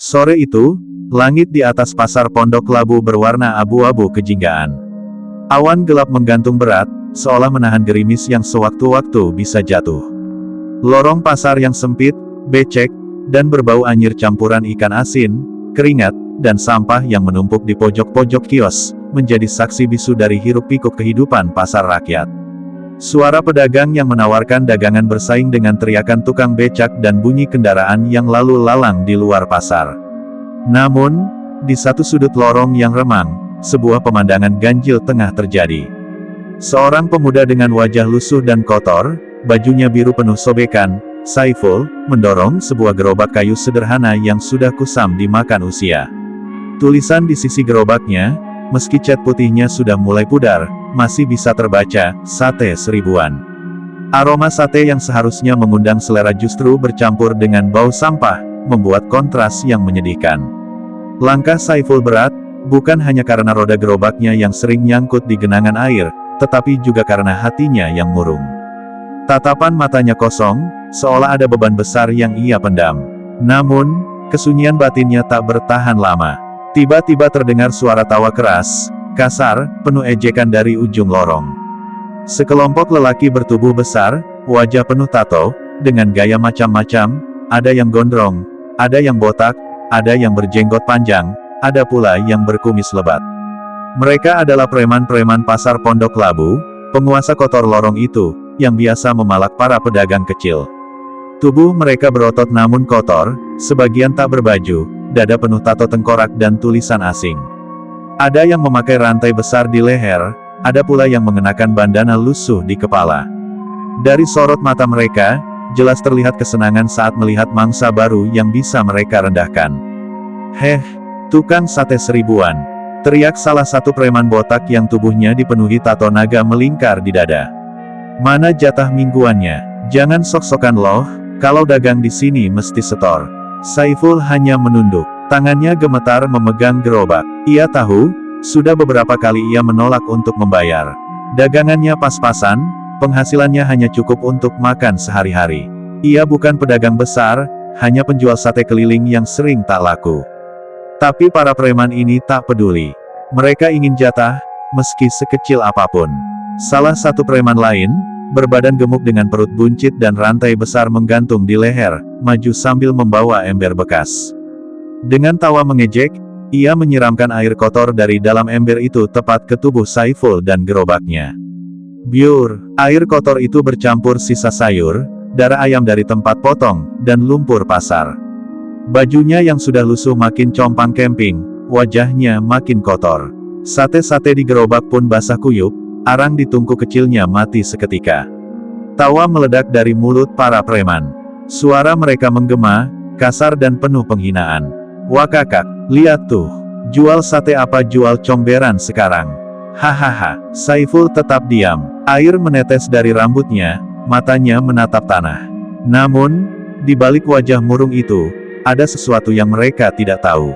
Sore itu, langit di atas pasar Pondok Labu berwarna abu-abu kejinggaan. Awan gelap menggantung berat, seolah menahan gerimis yang sewaktu-waktu bisa jatuh. Lorong pasar yang sempit, becek, dan berbau anyir campuran ikan asin, keringat, dan sampah yang menumpuk di pojok-pojok kios, menjadi saksi bisu dari hiruk-pikuk kehidupan pasar rakyat. Suara pedagang yang menawarkan dagangan bersaing dengan teriakan tukang becak dan bunyi kendaraan yang lalu lalang di luar pasar. Namun, di satu sudut lorong yang remang, sebuah pemandangan ganjil tengah terjadi. Seorang pemuda dengan wajah lusuh dan kotor, bajunya biru penuh sobekan, Saiful, mendorong sebuah gerobak kayu sederhana yang sudah kusam dimakan usia. Tulisan di sisi gerobaknya, meski cat putihnya sudah mulai pudar, masih bisa terbaca, sate seribuan. Aroma sate yang seharusnya mengundang selera justru bercampur dengan bau sampah, membuat kontras yang menyedihkan. Langkah Saiful berat, bukan hanya karena roda gerobaknya yang sering nyangkut di genangan air, tetapi juga karena hatinya yang murung. Tatapan matanya kosong, seolah ada beban besar yang ia pendam. Namun, kesunyian batinnya tak bertahan lama. Tiba-tiba terdengar suara tawa keras, kasar, penuh ejekan dari ujung lorong. Sekelompok lelaki bertubuh besar, wajah penuh tato, dengan gaya macam-macam, ada yang gondrong, ada yang botak, ada yang berjenggot panjang, ada pula yang berkumis lebat. Mereka adalah preman-preman pasar Pondok Labu, penguasa kotor lorong itu, yang biasa memalak para pedagang kecil. Tubuh mereka berotot namun kotor, sebagian tak berbaju, dada penuh tato tengkorak dan tulisan asing. Ada yang memakai rantai besar di leher, ada pula yang mengenakan bandana lusuh di kepala. Dari sorot mata mereka, jelas terlihat kesenangan saat melihat mangsa baru yang bisa mereka rendahkan. "Heh, tukang sate seribuan!" teriak salah satu preman botak yang tubuhnya dipenuhi tato naga melingkar di dada. "Mana jatah mingguannya? Jangan sok-sokan loh, kalau dagang di sini mesti setor." Saiful hanya menunduk. Tangannya gemetar memegang gerobak. Ia tahu, sudah beberapa kali ia menolak untuk membayar. Dagangannya pas-pasan, penghasilannya hanya cukup untuk makan sehari-hari. Ia bukan pedagang besar, hanya penjual sate keliling yang sering tak laku. Tapi para preman ini tak peduli. Mereka ingin jatah, meski sekecil apapun. Salah satu preman lain, berbadan gemuk dengan perut buncit dan rantai besar menggantung di leher, maju sambil membawa ember bekas. Dengan tawa mengejek, ia menyiramkan air kotor dari dalam ember itu tepat ke tubuh Saiful dan gerobaknya. Biur, air kotor itu bercampur sisa sayur, darah ayam dari tempat potong, dan lumpur pasar. Bajunya yang sudah lusuh makin compang camping, wajahnya makin kotor. Sate-sate di gerobak pun basah kuyup, arang di tungku kecilnya mati seketika. Tawa meledak dari mulut para preman. Suara mereka menggema, kasar dan penuh penghinaan. "Wah kakak, lihat tuh. Jual sate apa jual comberan sekarang?" Hahaha. Saiful tetap diam. Air menetes dari rambutnya, matanya menatap tanah. Namun, di balik wajah murung itu, ada sesuatu yang mereka tidak tahu.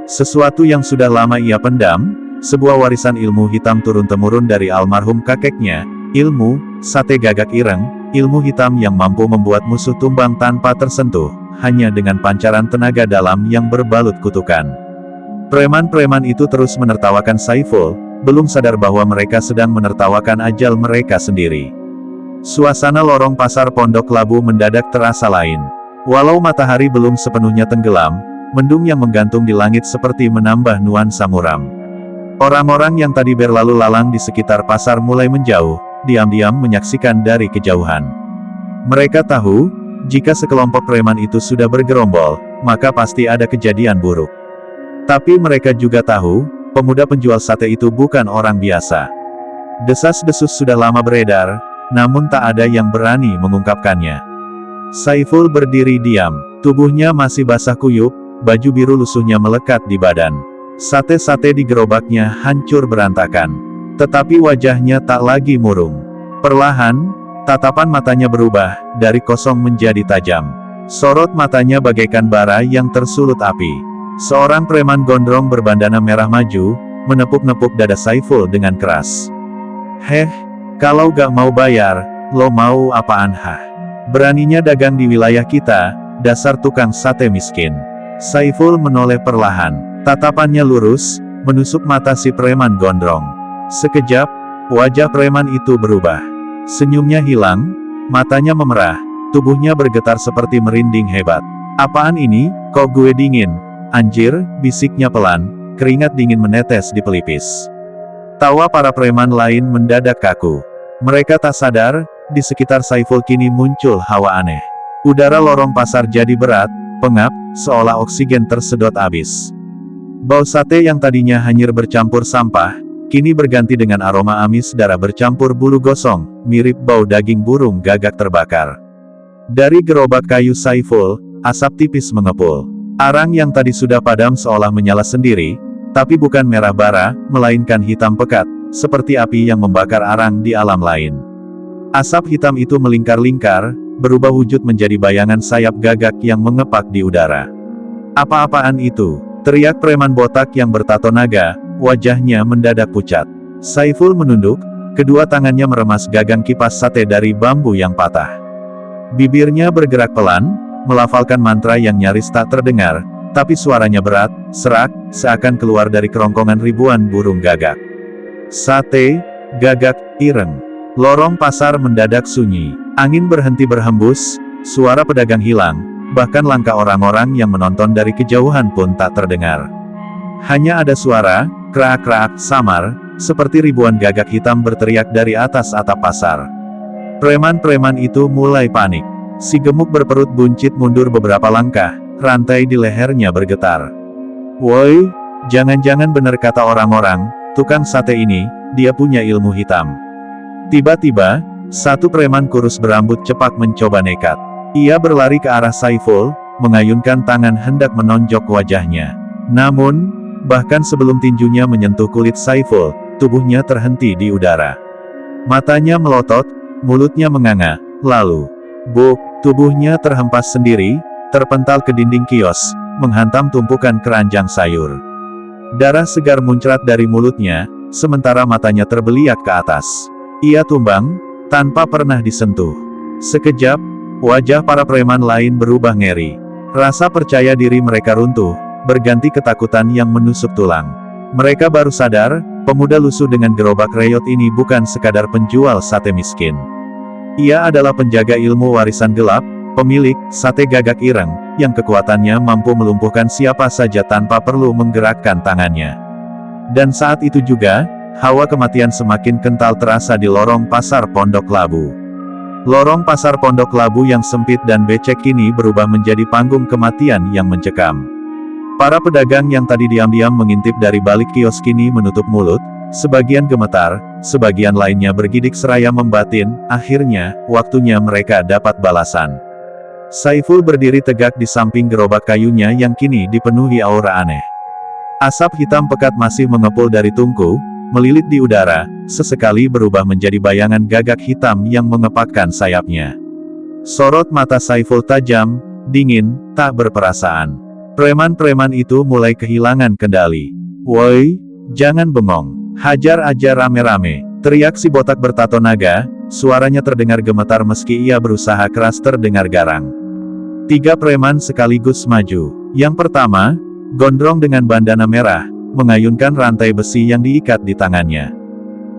Sesuatu yang sudah lama ia pendam, sebuah warisan ilmu hitam turun-temurun dari almarhum kakeknya, ilmu sate gagak ireng, ilmu hitam yang mampu membuat musuh tumbang tanpa tersentuh, hanya dengan pancaran tenaga dalam yang berbalut kutukan. Preman-preman itu terus menertawakan Saiful, belum sadar bahwa mereka sedang menertawakan ajal mereka sendiri. Suasana lorong pasar Pondok Labu mendadak terasa lain. Walau matahari belum sepenuhnya tenggelam, mendung yang menggantung di langit seperti menambah nuansa muram. Orang-orang yang tadi berlalu lalang di sekitar pasar mulai menjauh, diam-diam menyaksikan dari kejauhan. Mereka tahu, jika sekelompok preman itu sudah bergerombol, maka pasti ada kejadian buruk. Tapi mereka juga tahu, pemuda penjual sate itu bukan orang biasa. Desas-desus sudah lama beredar, namun tak ada yang berani mengungkapkannya. Saiful berdiri diam, tubuhnya masih basah kuyup, baju biru lusuhnya melekat di badan. Sate-sate di gerobaknya hancur berantakan. Tetapi wajahnya tak lagi murung. Perlahan, tatapan matanya berubah, dari kosong menjadi tajam. Sorot matanya bagaikan bara yang tersulut api. Seorang preman gondrong berbandana merah maju, menepuk-nepuk dada Saiful dengan keras. "Heh, kalau gak mau bayar, lo mau apaan hah? Beraninya dagang di wilayah kita, dasar tukang sate miskin." Saiful menoleh perlahan. Tatapannya lurus, menusuk mata si preman gondrong. Sekejap, wajah preman itu berubah. Senyumnya hilang, matanya memerah, tubuhnya bergetar seperti merinding hebat. "Apaan ini, kok gue dingin? Anjir," bisiknya pelan, keringat dingin menetes di pelipis. Tawa para preman lain mendadak kaku. Mereka tak sadar, di sekitar Saiful kini muncul hawa aneh. Udara lorong pasar jadi berat, pengap, seolah oksigen tersedot abis. Bau sate yang tadinya hanyir bercampur sampah, kini berganti dengan aroma amis darah bercampur bulu gosong, mirip bau daging burung gagak terbakar. Dari gerobak kayu Saiful, asap tipis mengepul. Arang yang tadi sudah padam seolah menyala sendiri, tapi bukan merah bara, melainkan hitam pekat, seperti api yang membakar arang di alam lain. Asap hitam itu melingkar-lingkar, berubah wujud menjadi bayangan sayap gagak yang mengepak di udara. "Apa-apaan itu?" teriak preman botak yang bertato naga, wajahnya mendadak pucat. Saiful menunduk, kedua tangannya meremas gagang kipas sate dari bambu yang patah. Bibirnya bergerak pelan, melafalkan mantra yang nyaris tak terdengar, tapi suaranya berat, serak, seakan keluar dari kerongkongan ribuan burung gagak. Sate, gagak, ireng. Lorong pasar mendadak sunyi. Angin berhenti berhembus, suara pedagang hilang, bahkan langkah orang-orang yang menonton dari kejauhan pun tak terdengar. Hanya ada suara, kraak-kraak, samar, seperti ribuan gagak hitam berteriak dari atas atap pasar. Preman-preman itu mulai panik. Si gemuk berperut buncit mundur beberapa langkah, rantai di lehernya bergetar. "Woi, jangan-jangan benar kata orang-orang, tukang sate ini, dia punya ilmu hitam." Tiba-tiba, satu preman kurus berambut cepak mencoba nekat. Ia berlari ke arah Saiful, mengayunkan tangan hendak menonjok wajahnya. Namun, bahkan sebelum tinjunya menyentuh kulit Saiful, tubuhnya terhenti di udara. Matanya melotot, mulutnya menganga, lalu, buk, tubuhnya terhempas sendiri, terpental ke dinding kios, menghantam tumpukan keranjang sayur. Darah segar muncrat dari mulutnya, sementara matanya terbeliak ke atas. Ia tumbang, tanpa pernah disentuh. Sekejap, wajah para preman lain berubah ngeri. Rasa percaya diri mereka runtuh, berganti ketakutan yang menusuk tulang. Mereka baru sadar, pemuda lusuh dengan gerobak reyot ini bukan sekadar penjual sate miskin. Ia adalah penjaga ilmu warisan gelap, pemilik sate gagak ireng, yang kekuatannya mampu melumpuhkan siapa saja tanpa perlu menggerakkan tangannya. Dan saat itu juga, hawa kematian semakin kental terasa di lorong pasar Pondok Labu. Lorong pasar Pondok Labu yang sempit dan becek kini berubah menjadi panggung kematian yang mencekam. Para pedagang yang tadi diam-diam mengintip dari balik kios kini menutup mulut, sebagian gemetar, sebagian lainnya bergidik seraya membatin, akhirnya, waktunya mereka dapat balasan. Saiful berdiri tegak di samping gerobak kayunya yang kini dipenuhi aura aneh. Asap hitam pekat masih mengepul dari tungku, melilit di udara, sesekali berubah menjadi bayangan gagak hitam yang mengepakkan sayapnya. Sorot mata Saiful tajam, dingin, tak berperasaan. Preman-preman itu mulai kehilangan kendali. "Woi, jangan bengong. Hajar aja rame-rame," teriak si botak bertato naga, suaranya terdengar gemetar meski ia berusaha keras terdengar garang. 3 preman sekaligus maju. Yang pertama, gondrong dengan bandana merah, mengayunkan rantai besi yang diikat di tangannya.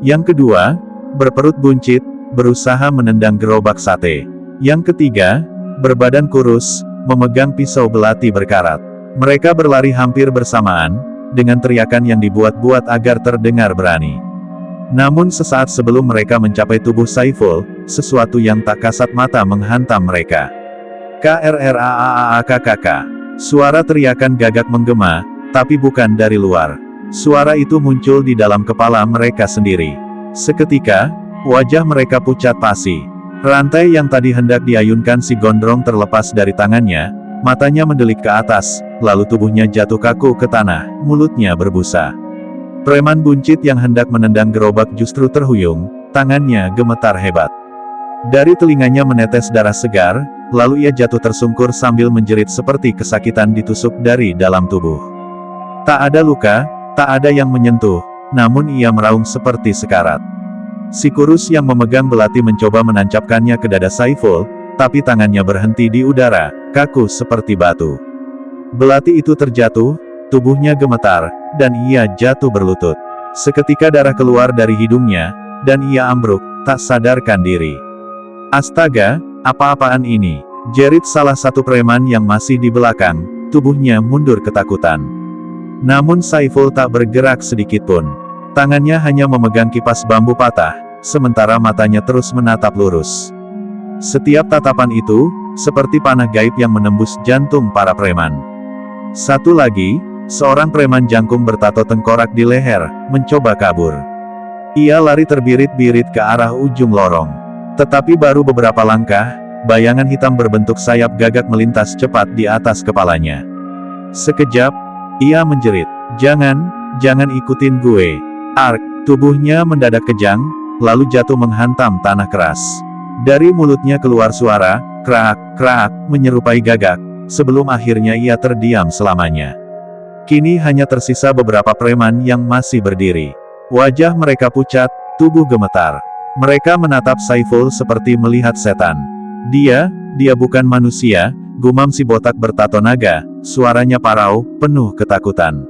Yang kedua, berperut buncit, berusaha menendang gerobak sate. Yang ketiga, berbadan kurus, memegang pisau belati berkarat. Mereka berlari hampir bersamaan, dengan teriakan yang dibuat-buat agar terdengar berani. Namun sesaat sebelum mereka mencapai tubuh Saiful, sesuatu yang tak kasat mata menghantam mereka. "KRRAAAKKK." Suara teriakan gagak menggema, tapi bukan dari luar. Suara itu muncul di dalam kepala mereka sendiri. Seketika, wajah mereka pucat pasi. Rantai yang tadi hendak diayunkan si gondrong terlepas dari tangannya, matanya mendelik ke atas, lalu tubuhnya jatuh kaku ke tanah, mulutnya berbusa. Preman buncit yang hendak menendang gerobak justru terhuyung, tangannya gemetar hebat. Dari telinganya menetes darah segar, lalu ia jatuh tersungkur sambil menjerit seperti kesakitan ditusuk dari dalam tubuh. Tak ada luka, tak ada yang menyentuh, namun ia meraung seperti sekarat. Si kurus yang memegang belati mencoba menancapkannya ke dada Saiful, tapi tangannya berhenti di udara, kaku seperti batu. Belati itu terjatuh, tubuhnya gemetar, dan ia jatuh berlutut. Seketika darah keluar dari hidungnya, dan ia ambruk, tak sadarkan diri. Astaga, apa-apaan ini? Jerit salah satu preman yang masih di belakang, tubuhnya mundur ketakutan. Namun Saiful tak bergerak sedikitpun. Tangannya hanya memegang kipas bambu patah, sementara matanya terus menatap lurus. Setiap tatapan itu, seperti panah gaib yang menembus jantung para preman. Satu lagi, seorang preman jangkung bertato tengkorak di leher, mencoba kabur. Ia lari terbirit-birit ke arah ujung lorong. Tetapi baru beberapa langkah, bayangan hitam berbentuk sayap gagak melintas cepat di atas kepalanya. Sekejap, ia menjerit, jangan ikutin gue. Ark, tubuhnya mendadak kejang, lalu jatuh menghantam tanah keras. Dari mulutnya keluar suara, krak, menyerupai gagak, sebelum akhirnya ia terdiam selamanya. Kini hanya tersisa beberapa preman yang masih berdiri. Wajah mereka pucat, tubuh gemetar. Mereka menatap Saiful seperti melihat setan. Dia bukan manusia, gumam si botak bertato naga, suaranya parau, penuh ketakutan.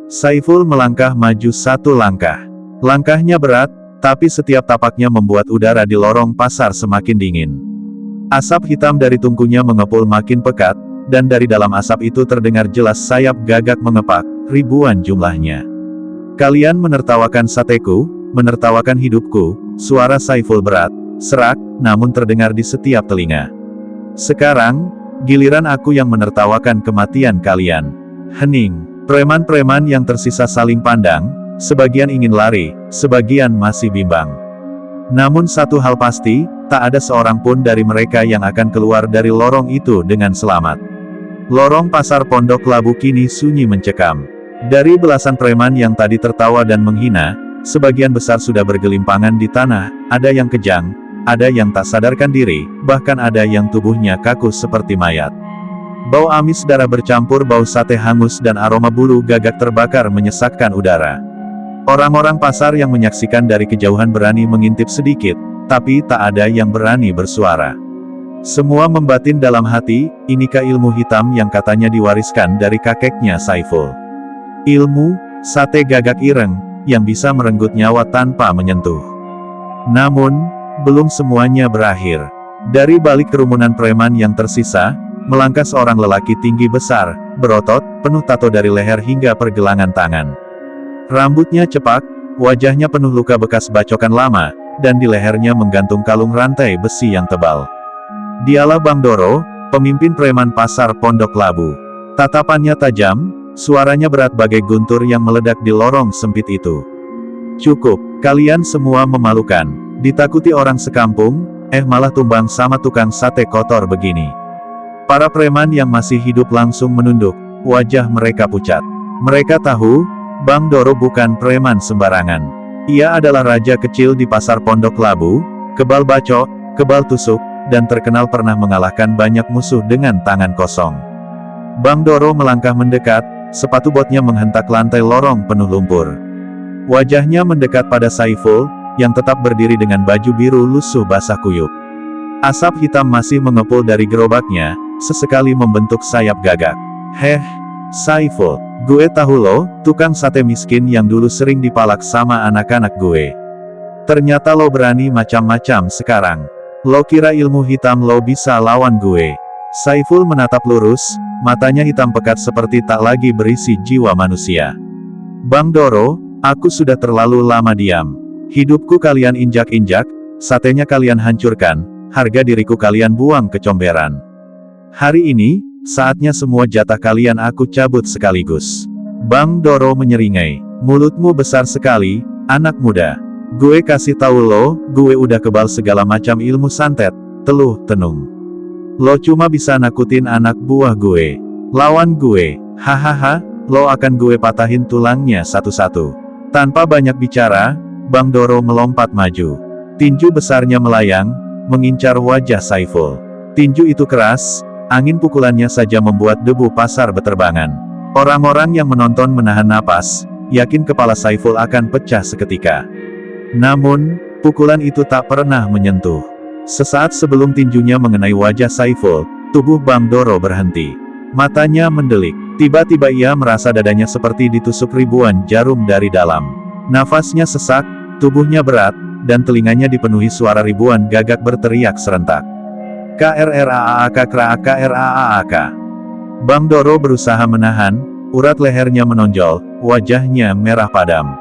Saiful melangkah maju satu langkah. Langkahnya berat, tapi setiap tapaknya membuat udara di lorong pasar semakin dingin. Asap hitam dari tungkunya mengepul makin pekat, dan dari dalam asap itu terdengar jelas sayap gagak mengepak, ribuan jumlahnya. Kalian menertawakan sateku, menertawakan hidupku, suara Saiful berat, serak, namun terdengar di setiap telinga. Sekarang, giliran aku yang menertawakan kematian kalian. Hening. Preman-preman yang tersisa saling pandang, sebagian ingin lari, sebagian masih bimbang. Namun satu hal pasti, tak ada seorang pun dari mereka yang akan keluar dari lorong itu dengan selamat. Lorong pasar Pondok Labu kini sunyi mencekam. Dari belasan preman yang tadi tertawa dan menghina, sebagian besar sudah bergelimpangan di tanah, ada yang kejang, ada yang tak sadarkan diri, bahkan ada yang tubuhnya kaku seperti mayat. Bau amis darah bercampur bau sate hangus dan aroma bulu gagak terbakar menyesakkan udara. Orang-orang pasar yang menyaksikan dari kejauhan berani mengintip sedikit, tapi tak ada yang berani bersuara. Semua membatin dalam hati, inikah ilmu hitam yang katanya diwariskan dari kakeknya Saiful. Ilmu, sate gagak ireng, yang bisa merenggut nyawa tanpa menyentuh. Namun, belum semuanya berakhir. Dari balik kerumunan preman yang tersisa, melangkah seorang lelaki tinggi besar, berotot, penuh tato dari leher hingga pergelangan tangan. Rambutnya cepak, wajahnya penuh luka bekas bacokan lama, dan di lehernya menggantung kalung rantai besi yang tebal. Dialah Bang Doro, pemimpin preman pasar Pondok Labu. Tatapannya tajam, suaranya berat bagai guntur yang meledak di lorong sempit itu. Cukup, kalian semua memalukan. Ditakuti orang sekampung, malah tumbang sama tukang sate kotor begini. Para preman yang masih hidup langsung menunduk, wajah mereka pucat. Mereka tahu, Bang Doro bukan preman sembarangan. Ia adalah raja kecil di pasar Pondok Labu, kebal bacok, kebal tusuk, dan terkenal pernah mengalahkan banyak musuh dengan tangan kosong. Bang Doro melangkah mendekat, sepatu botnya menghentak lantai lorong penuh lumpur. Wajahnya mendekat pada Saiful, yang tetap berdiri dengan baju biru lusuh basah kuyup. Asap hitam masih mengepul dari gerobaknya, sesekali membentuk sayap gagak. Heh, Saiful, gue tahu lo, tukang sate miskin yang dulu sering dipalak sama anak-anak gue. Ternyata lo berani macam-macam sekarang. Lo kira ilmu hitam lo bisa lawan gue? Saiful menatap lurus, matanya hitam pekat seperti tak lagi berisi jiwa manusia. Bang Doro, aku sudah terlalu lama diam. Hidupku kalian injak-injak, satenya kalian hancurkan, harga diriku kalian buang ke comberan. Hari ini, saatnya semua jatah kalian aku cabut sekaligus. Bang Doro menyeringai, mulutmu besar sekali, anak muda. Gue kasih tahu lo, gue udah kebal segala macam ilmu santet, teluh, tenung. Lo cuma bisa nakutin anak buah gue. Lawan gue, hahaha, lo akan gue patahin tulangnya satu-satu. Tanpa banyak bicara, Bang Doro melompat maju. Tinju besarnya melayang, mengincar wajah Saiful. Tinju itu keras, angin pukulannya saja membuat debu pasar beterbangan. Orang-orang yang menonton menahan napas, yakin kepala Saiful akan pecah seketika. Namun, pukulan itu tak pernah menyentuh. Sesaat sebelum tinjunya mengenai wajah Saiful, tubuh Bang Doro berhenti. Matanya mendelik. Tiba-tiba ia merasa dadanya seperti ditusuk ribuan jarum dari dalam. Nafasnya sesak, tubuhnya berat, dan telinganya dipenuhi suara ribuan gagak berteriak serentak. KRRAAK KRAAK. Bang Doro berusaha menahan, urat lehernya menonjol, wajahnya merah padam.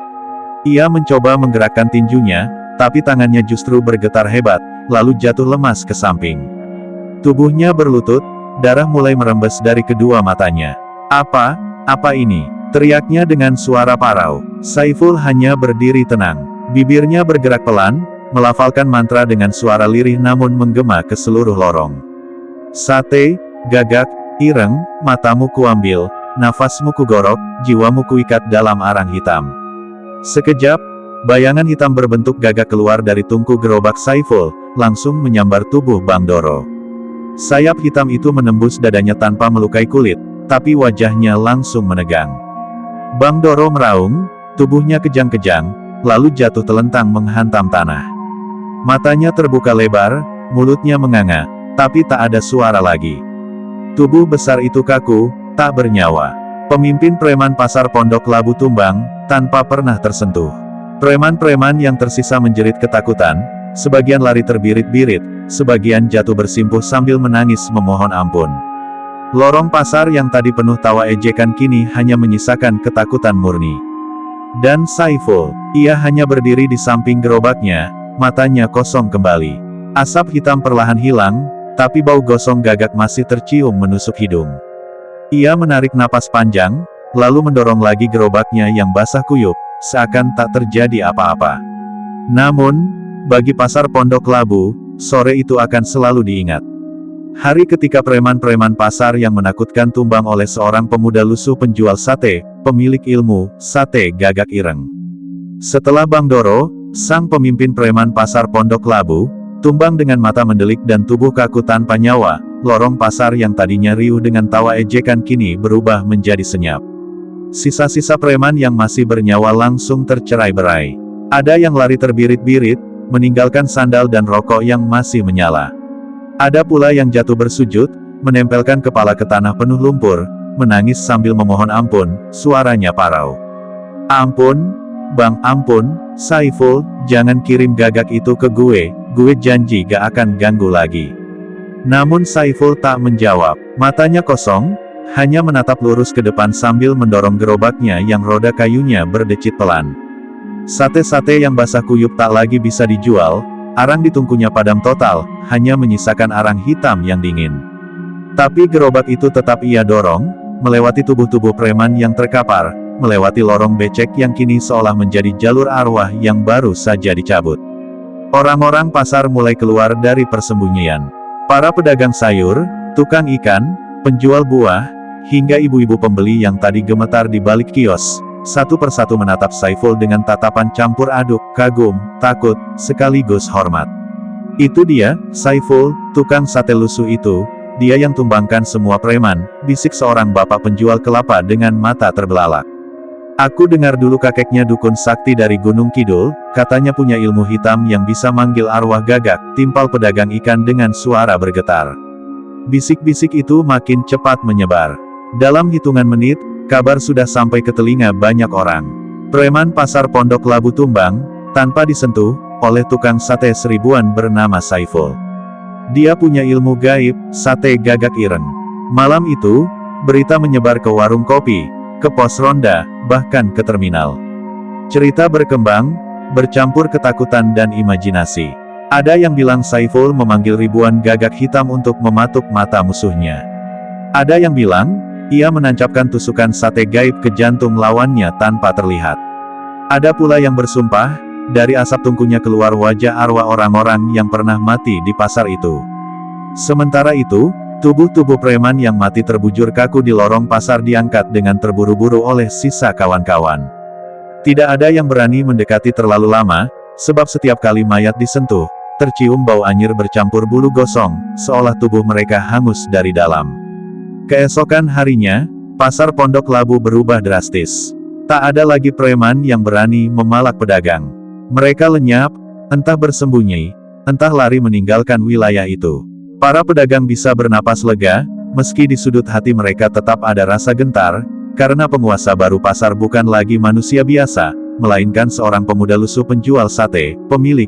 Ia mencoba menggerakkan tinjunya, tapi tangannya justru bergetar hebat, lalu jatuh lemas ke samping. Tubuhnya berlutut, darah mulai merembes dari kedua matanya. Apa ini? Teriaknya dengan suara parau. Saiful hanya berdiri tenang. Bibirnya bergerak pelan, melafalkan mantra dengan suara lirih namun menggema ke seluruh lorong. Sate, gagak, ireng, matamu kuambil, nafasmu kugorok, jiwamu kuikat dalam arang hitam. Sekejap, bayangan hitam berbentuk gagak keluar dari tungku gerobak Saiful, langsung menyambar tubuh Bang Doro. Sayap hitam itu menembus dadanya tanpa melukai kulit, tapi wajahnya langsung menegang. Bang Doro meraung, tubuhnya kejang-kejang, lalu jatuh telentang menghantam tanah. Matanya terbuka lebar, mulutnya menganga, tapi tak ada suara lagi. Tubuh besar itu kaku, tak bernyawa. Pemimpin preman pasar Pondok Labu tumbang, tanpa pernah tersentuh. Preman-preman yang tersisa menjerit ketakutan, sebagian lari terbirit-birit, sebagian jatuh bersimpuh sambil menangis memohon ampun. Lorong pasar yang tadi penuh tawa ejekan kini hanya menyisakan ketakutan murni. Dan Saiful, ia hanya berdiri di samping gerobaknya, matanya kosong kembali. Asap hitam perlahan hilang, tapi bau gosong gagak masih tercium menusuk hidung. Ia menarik napas panjang, lalu mendorong lagi gerobaknya yang basah kuyup, seakan tak terjadi apa-apa. Namun, bagi pasar Pondok Labu, sore itu akan selalu diingat. Hari ketika preman-preman pasar yang menakutkan tumbang oleh seorang pemuda lusuh penjual sate, pemilik ilmu, sate gagak ireng. Setelah Bang Doro, sang pemimpin preman pasar Pondok Labu, tumbang dengan mata mendelik dan tubuh kaku tanpa nyawa, lorong pasar yang tadinya riuh dengan tawa ejekan kini berubah menjadi senyap. Sisa-sisa preman yang masih bernyawa langsung tercerai-berai. Ada yang lari terbirit-birit, meninggalkan sandal dan rokok yang masih menyala. Ada pula yang jatuh bersujud, menempelkan kepala ke tanah penuh lumpur, menangis sambil memohon ampun, suaranya parau. Ampun, Bang, ampun, Saiful, jangan kirim gagak itu ke gue janji gak akan ganggu lagi. Namun Saiful tak menjawab, matanya kosong, hanya menatap lurus ke depan sambil mendorong gerobaknya yang roda kayunya berdecit pelan. Sate-sate yang basah kuyup tak lagi bisa dijual, arang di tungkunya padam total, hanya menyisakan arang hitam yang dingin. Tapi gerobak itu tetap ia dorong, melewati tubuh-tubuh preman yang terkapar, melewati lorong becek yang kini seolah menjadi jalur arwah yang baru saja dicabut. Orang-orang pasar mulai keluar dari persembunyian. Para pedagang sayur, tukang ikan, penjual buah, hingga ibu-ibu pembeli yang tadi gemetar di balik kios, satu persatu menatap Saiful dengan tatapan campur aduk, kagum, takut, sekaligus hormat. Itu dia, Saiful, tukang sate lusuh itu, dia yang tumbangkan semua preman, bisik seorang bapak penjual kelapa dengan mata terbelalak. Aku dengar dulu kakeknya dukun sakti dari Gunung Kidul, katanya punya ilmu hitam yang bisa manggil arwah gagak, timpal pedagang ikan dengan suara bergetar. Bisik-bisik itu makin cepat menyebar. Dalam hitungan menit, kabar sudah sampai ke telinga banyak orang. Preman pasar Pondok Labu tumbang, tanpa disentuh, oleh tukang sate seribuan bernama Saiful. Dia punya ilmu gaib, sate gagak ireng. Malam itu, berita menyebar ke warung kopi, ke pos ronda, bahkan ke terminal. Cerita berkembang, bercampur ketakutan dan imajinasi. Ada yang bilang Saiful memanggil ribuan gagak hitam untuk mematuk mata musuhnya. Ada yang bilang, ia menancapkan tusukan sate gaib ke jantung lawannya tanpa terlihat. Ada pula yang bersumpah, dari asap tungkunya keluar wajah arwah orang-orang yang pernah mati di pasar itu. Sementara itu, tubuh-tubuh preman yang mati terbujur kaku di lorong pasar diangkat dengan terburu-buru oleh sisa kawan-kawan. Tidak ada yang berani mendekati terlalu lama, sebab setiap kali mayat disentuh, tercium bau anyir bercampur bulu gosong, seolah tubuh mereka hangus dari dalam. Keesokan harinya, pasar Pondok Labu berubah drastis. Tak ada lagi preman yang berani memalak pedagang. Mereka lenyap, entah bersembunyi, entah lari meninggalkan wilayah itu. Para pedagang bisa bernapas lega, Meski di sudut hati mereka tetap ada rasa gentar, karena penguasa baru pasar bukan lagi manusia biasa, melainkan seorang pemuda lusuh penjual sate, pemilik